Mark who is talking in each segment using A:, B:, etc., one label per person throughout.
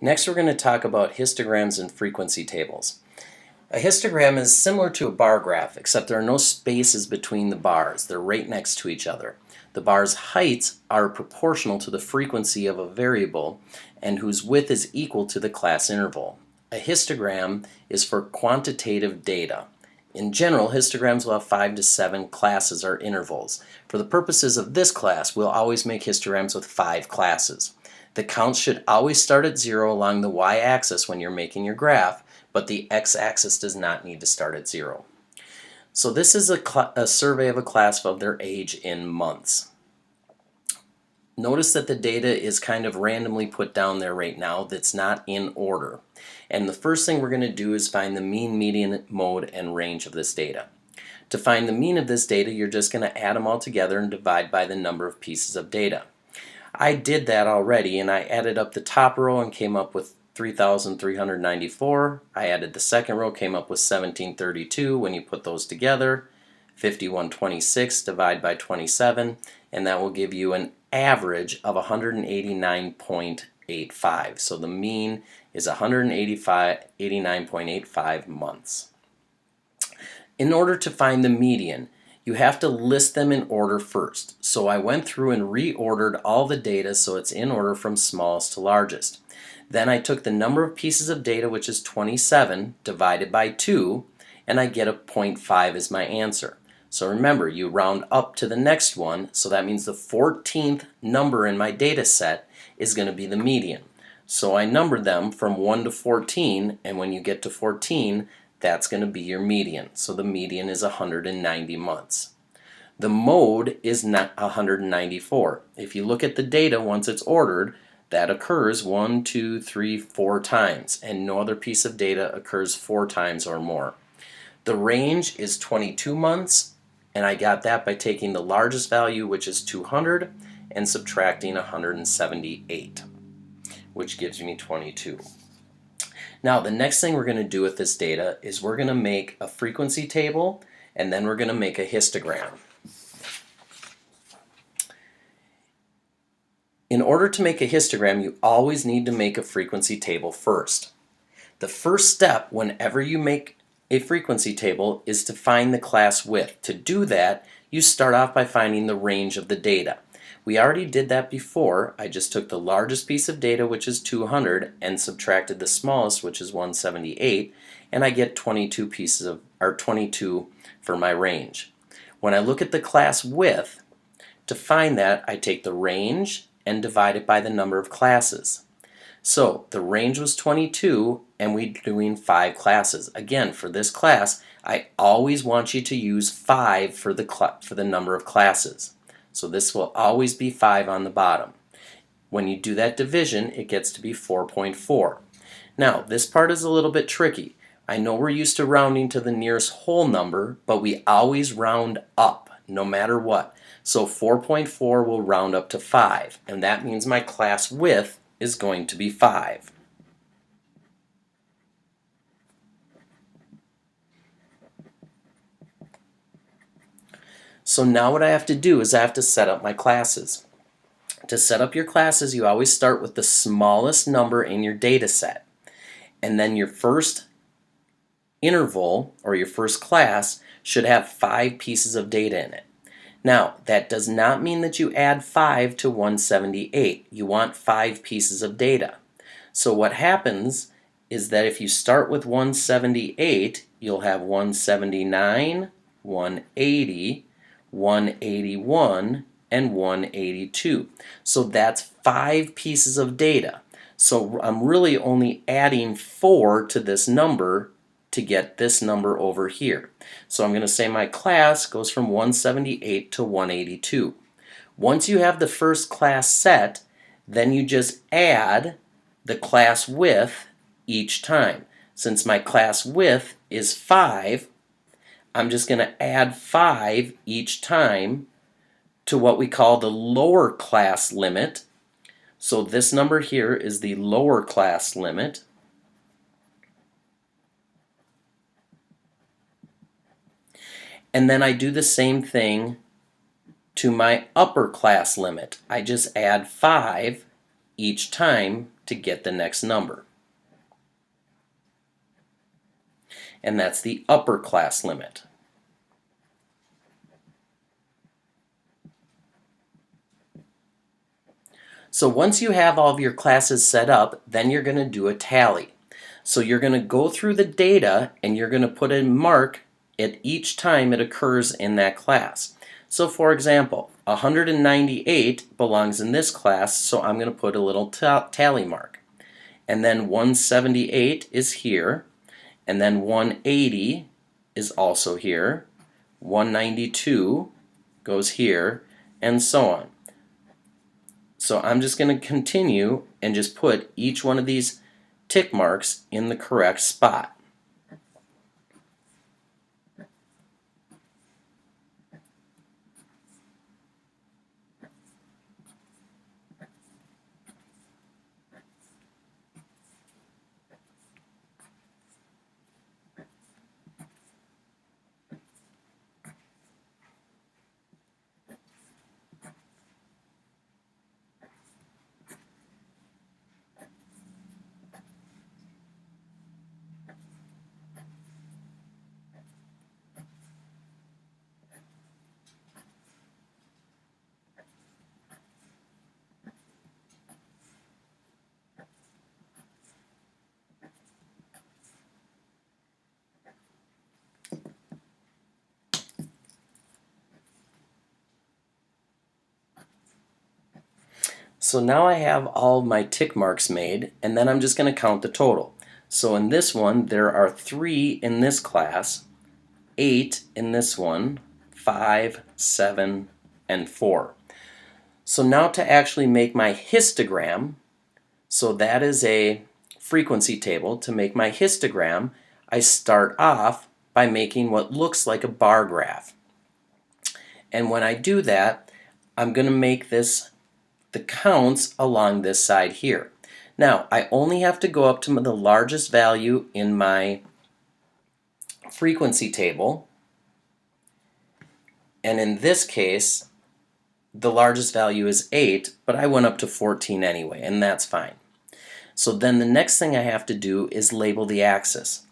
A: Next, we're going to talk about histograms and frequency tables. A histogram is similar to a bar graph, except there are no spaces between the bars. They're right next to each other. The bar's heights are proportional to the frequency of a variable and whose width is equal to the class interval. A histogram is for quantitative data. In general, histograms will have 5 to 7 classes or intervals. For the purposes of this class, we'll always make histograms with 5 classes. The counts should always start at 0 along the y-axis when you're making your graph, but the x-axis does not need to start at 0. So this is a survey of a class of their age in months. Notice that the data is kind of randomly put down there right now. That's not in order. And the first thing we're going to do is find the mean, median, mode, and range of this data. To find the mean of this data, you're just going to add them all together and divide by the number of pieces of data. I did that already, and I added up the top row and came up with 3,394. I added the second row, came up with 1,732 when you put those together. 5,126 divided by 27, and that will give you an average of 189.85. So the mean is 189.85 months. In order to find the median, you have to list them in order first. So I went through and reordered all the data so it's in order from smallest to largest. Then I took the number of pieces of data, which is 27, divided by 2, and I get a 0.5 as my answer. So remember, you round up to the next one, so that means the 14th number in my data set is going to be the median. So I numbered them from 1 to 14, and when you get to 14, that's going to be your median. So the median is 190 months. The mode is not 194. If you look at the data once it's ordered, that occurs 1, 2, 3, 4 times, and no other piece of data occurs 4 times or more. The range is 22 months, and I got that by taking the largest value, which is 200, and subtracting 178, which gives me 22. Now, the next thing we're going to do with this data is we're going to make a frequency table, and then we're going to make a histogram. In order to make a histogram, you always need to make a frequency table first. The first step whenever you make a frequency table is to find the class width. To do that, you start off by finding the range of the data. We already did that before. I just took the largest piece of data, which is 200, and subtracted the smallest, which is 178, and I get 22 for my range. When I look at the class width, to find that, I take the range and divide it by the number of classes. So the range was 22, and we're doing 5 classes. Again, for this class, I always want you to use 5 for the number of classes. So this will always be 5 on the bottom. When you do that division, it gets to be 4.4. Now, this part is a little bit tricky. I know we're used to rounding to the nearest whole number, but we always round up, no matter what. So 4.4 will round up to 5, and that means my class width is going to be 5. So now what I have to do is I have to set up my classes. To set up your classes, you always start with the smallest number in your data set. And then your first interval, or your first class, should have 5 pieces of data in it. Now, that does not mean that you add 5 to 178. You want 5 pieces of data. So what happens is that if you start with 178, you'll have 179, 180, 181, and 182. So that's 5 pieces of data. So I'm really only adding 4 to this number to get this number over here. So I'm going to say my class goes from 178 to 182. Once you have the first class set, then you just add the class width each time. Since my class width is 5, I'm just going to add 5 each time to what we call the lower class limit. So this number here is the lower class limit. And then I do the same thing to my upper class limit. I just add 5 each time to get the next number. And that's the upper class limit. So once you have all of your classes set up, then you're going to do a tally. So you're going to go through the data and you're going to put a mark at each time it occurs in that class. So for example, 198 belongs in this class, so I'm going to put a little tally mark. And then 178 is here, and then 180 is also here, 192 goes here, and so on. So I'm just going to continue and just put each one of these tick marks in the correct spot. So now I have all my tick marks made, and then I'm just going to count the total. So in this one, there are 3 in this class, 8 in this one, 5, 7, and 4. So now to actually make my histogram, so that is a frequency table. To make my histogram, I start off by making what looks like a bar graph. And when I do that, I'm going to make this the counts along this side here. Now, I only have to go up to the largest value in my frequency table, and in this case, the largest value is 8, but I went up to 14 anyway, and that's fine. So then the next thing I have to do is label the axis.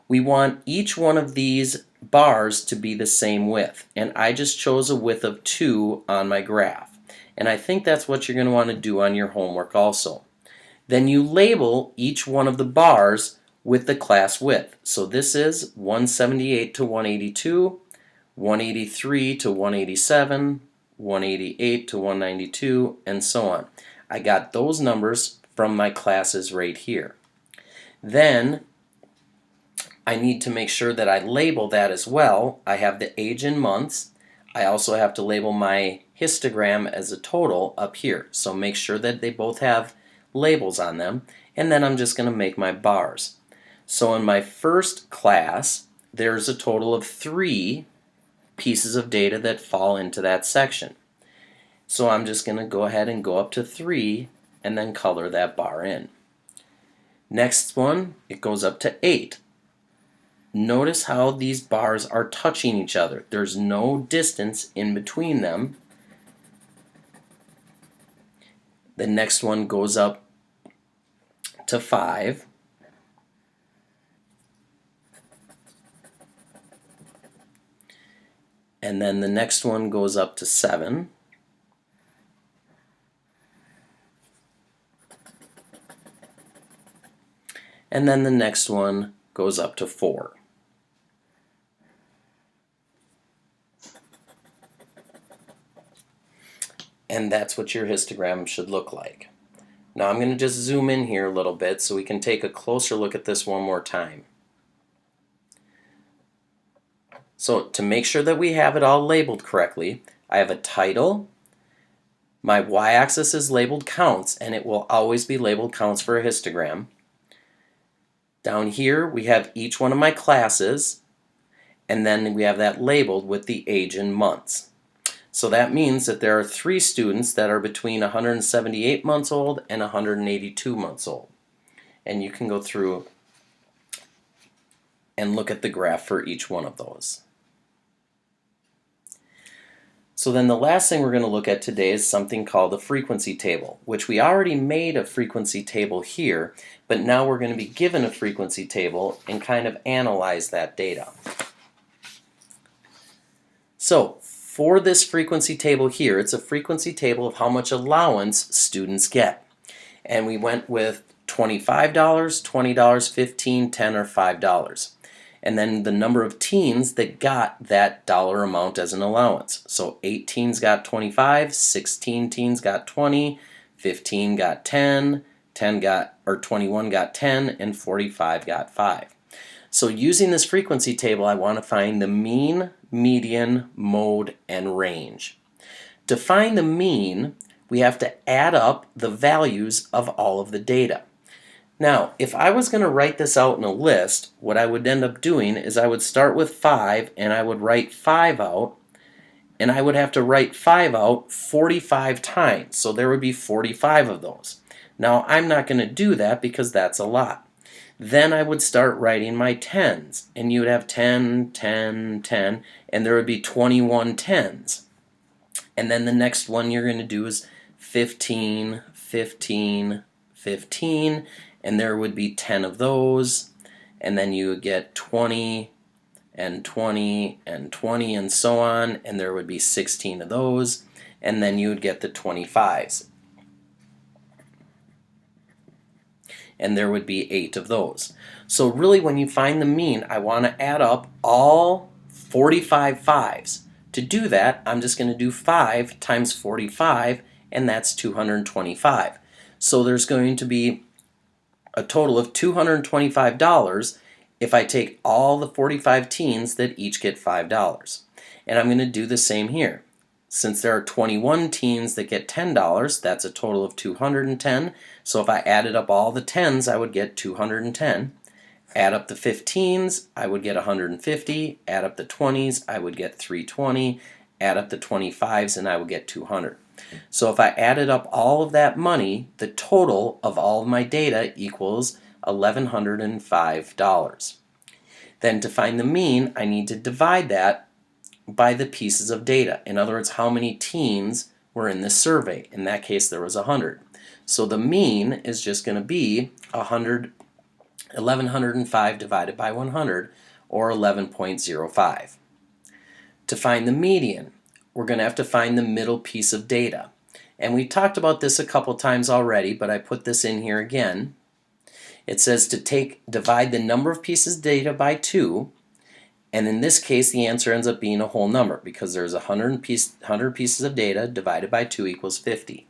A: We want each one of these bars to be the same width, and I just chose a width of 2 on my graph. And I think that's what you're going to want to do on your homework also. Then you label each one of the bars with the class width. So this is 178 to 182, 183 to 187, 188 to 192, and so on. I got those numbers from my classes right here. Then I need to make sure that I label that as well. I have the age in months. I also have to label my histogram as a total up here. So make sure that they both have labels on them. And then I'm just going to make my bars. So in my first class, there's a total of 3 pieces of data that fall into that section. So I'm just going to go ahead and go up to 3 and then color that bar in. Next one, it goes up to 8. Notice how these bars are touching each other. There's no distance in between them. The next one goes up to 5. And then the next one goes up to 7. And then the next one goes up to 4. And that's what your histogram should look like. Now I'm going to just zoom in here a little bit so we can take a closer look at this one more time. So to make sure that we have it all labeled correctly, I have a title. My y-axis is labeled counts, and it will always be labeled counts for a histogram. Down here we have each one of my classes, and then we have that labeled with the age in months. So that means that there are 3 students that are between 178 months old and 182 months old. And you can go through and look at the graph for each one of those. So then the last thing we're going to look at today is something called a frequency table, which we already made a frequency table here, but now we're going to be given a frequency table and kind of analyze that data. So for this frequency table here, it's a frequency table of how much allowance students get. And we went with $25, $20, $15, $10, or $5. And then the number of teens that got that dollar amount as an allowance. So 8 teens got 25, 16 teens got 20, 15 got 10, 21 got 10, and 45 got 5. So using this frequency table, I want to find the mean, median, mode, and range. To find the mean, we have to add up the values of all of the data. Now, if I was going to write this out in a list, what I would end up doing is I would start with 5 and I would write 5 out, and I would have to write 5 out 45 times, so there would be 45 of those. Now, I'm not going to do that because that's a lot. Then I would start writing my tens, and you would have 10, 10, 10, and there would be 21 tens. And then the next one you're going to do is 15, 15, 15, and there would be 10 of those, and then you would get 20 and 20 and 20 and so on, and there would be 16 of those, and then you would get the 25s. And there would be 8 of those. So really when you find the mean, I want to add up all 45 fives. To do that, I'm just going to do 5 times 45, and that's 225. So there's going to be a total of $225 if I take all the 45 teens that each get $5. And I'm going to do the same here. Since there are 21 teens that get $10, that's a total of 210. So if I added up all the 10s, I would get 210. Add up the 15s, I would get 150. Add up the 20s, I would get 320. Add up the 25s, and I would get 200. So if I added up all of that money, the total of all of my data equals $1,105. Then to find the mean, I need to divide that by the pieces of data. In other words, how many teens were in this survey. In that case, there was 100. So the mean is just going to be 1,105 divided by 100, or 11.05. To find the median, we're going to have to find the middle piece of data. And we talked about this a couple times already, but I put this in here again. It says to divide the number of pieces of data by 2, and in this case the answer ends up being a whole number because there's 100 pieces of data divided by 2 equals 50.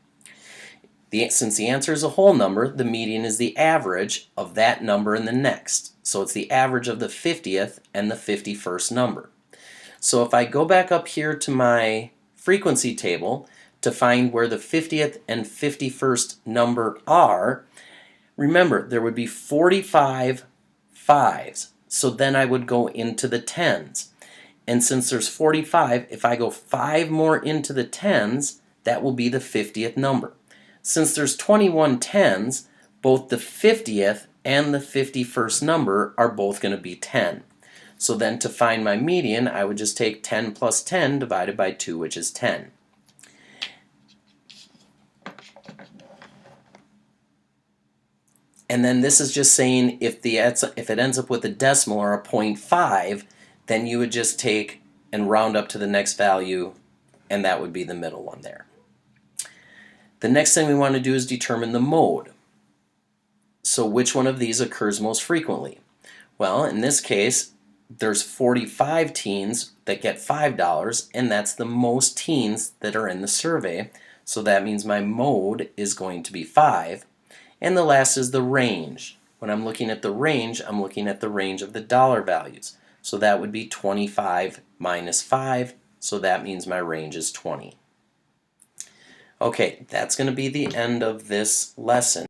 A: Since the answer is a whole number, the median is the average of that number and the next. So it's the average of the 50th and the 51st number. So if I go back up here to my frequency table to find where the 50th and 51st number are, remember there would be 45 fives. So then I would go into the tens. And since there's 45, if I go 5 more into the tens, that will be the 50th number. Since there's 21 tens, both the 50th and the 51st number are both going to be 10. So then to find my median, I would just take 10 plus 10 divided by 2, which is 10. And then this is just saying if it ends up with a decimal or a 0.5, then you would just take and round up to the next value, and that would be the middle one there. The next thing we want to do is determine the mode. So which one of these occurs most frequently? Well, in this case, there's 45 teens that get $5, and that's the most teens that are in the survey. So that means my mode is going to be 5. And the last is the range. When I'm looking at the range, I'm looking at the range of the dollar values. So that would be 25 minus 5, so that means my range is 20. Okay, that's going to be the end of this lesson.